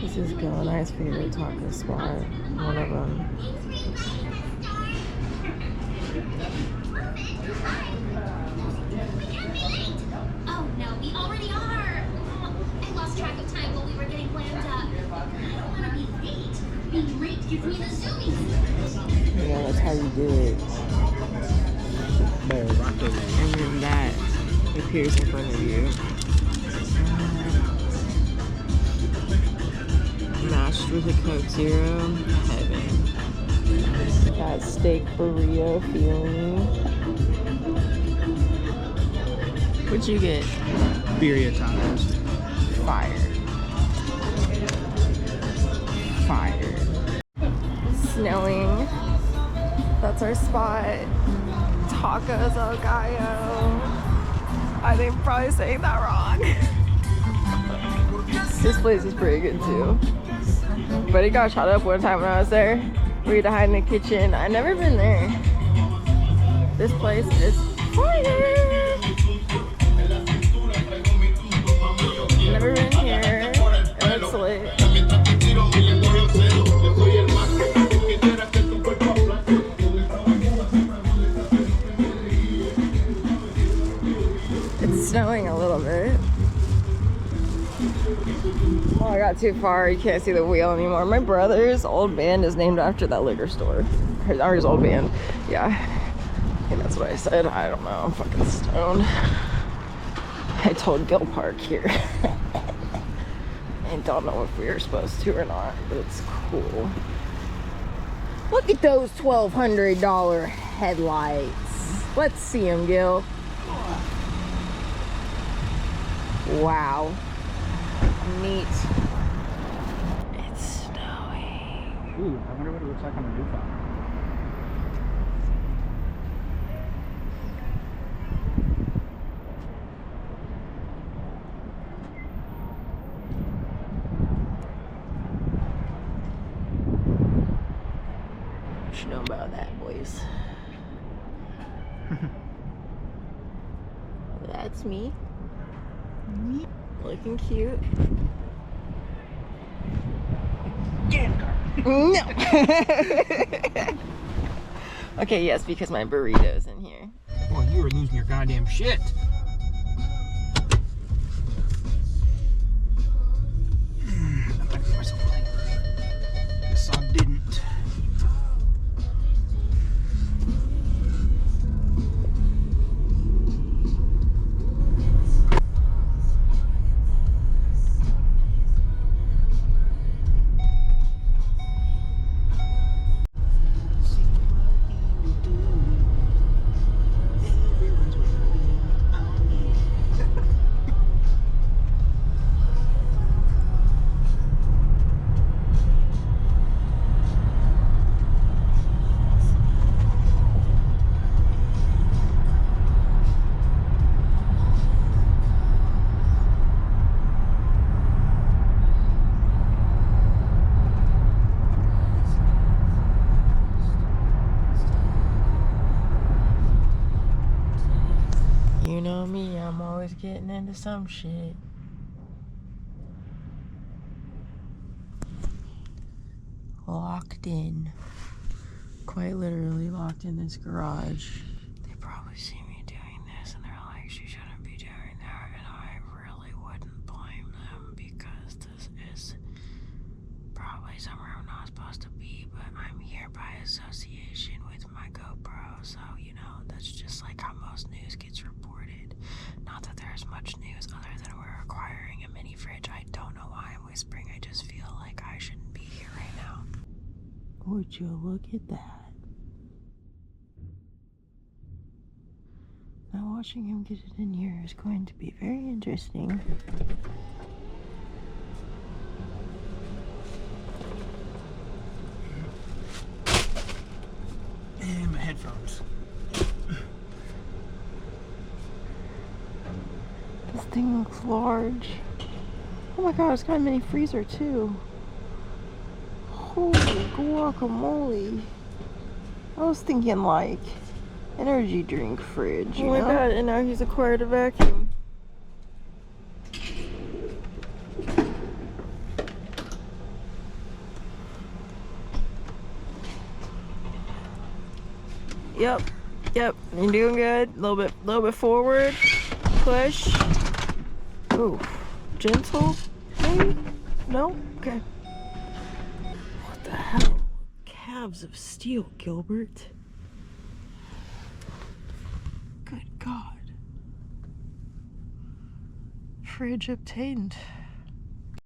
This is Gallo and I's favorite taco spot. One of them. Oh no, we already are. I lost track of time while we were getting planned up. I don't want to be late. Being late gives me the zoomies. Yeah, that's how you do it. Burrito. And then that appears in front of you. Mashed with a Coke Zero. Heaven. That steak burrito feeling. What'd you get? Birria tacos. Fire. Fire. Snowing. That's our spot. Tacos El Gallo. I think I'm probably saying that wrong. This place is pretty good too. But it got shot up one time when I was there. We had to hide in the kitchen. I've never been there. This place is fire. Never been here. And it's lit. It's snowing a little bit. Oh, I got too far. You can't see the wheel anymore. My brother's old band is named after that liquor store. Or his old band. Yeah. I think that's what I said. I don't know. I'm fucking stoned. I told Gil Park here. I don't know if we were supposed to or not, but it's cool. Look at those $1,200 headlights. Let's see them, Gil. Wow. Neat. It's snowing. Ooh, I wonder what it looks like on a rooftop. What you know about that, boys? That's me. Looking cute. No. Okay, yes, because my burrito's in here. Boy, you were losing your goddamn shit. I'm back to myself. Guess I didn't. You know me, I'm always getting into some shit. Locked in. Quite literally locked in this garage. They probably see me doing this and they're like, she shouldn't be doing that. And I really wouldn't blame them because this is probably somewhere I'm not supposed to be, but I'm here by association with my GoPro. So, you know, that's just like how most news gets reported. Not that there's much news other than we're acquiring a mini fridge. I don't know why I'm whispering. I just feel like I shouldn't be here right now. Would you look at that? Now watching him get it in here is going to be very interesting. And my headphones. This thing looks large. Oh my god, it's got a mini freezer too. Holy guacamole. I was thinking like energy drink fridge, you know? Oh my god, and now he's acquired a vacuum. Yep. Yep. You're doing good. A little bit forward. Push. Ooh. Gentle? Maybe? No? Okay. What the hell? Calves of steel, Gilbert. Good God. Fridge obtained.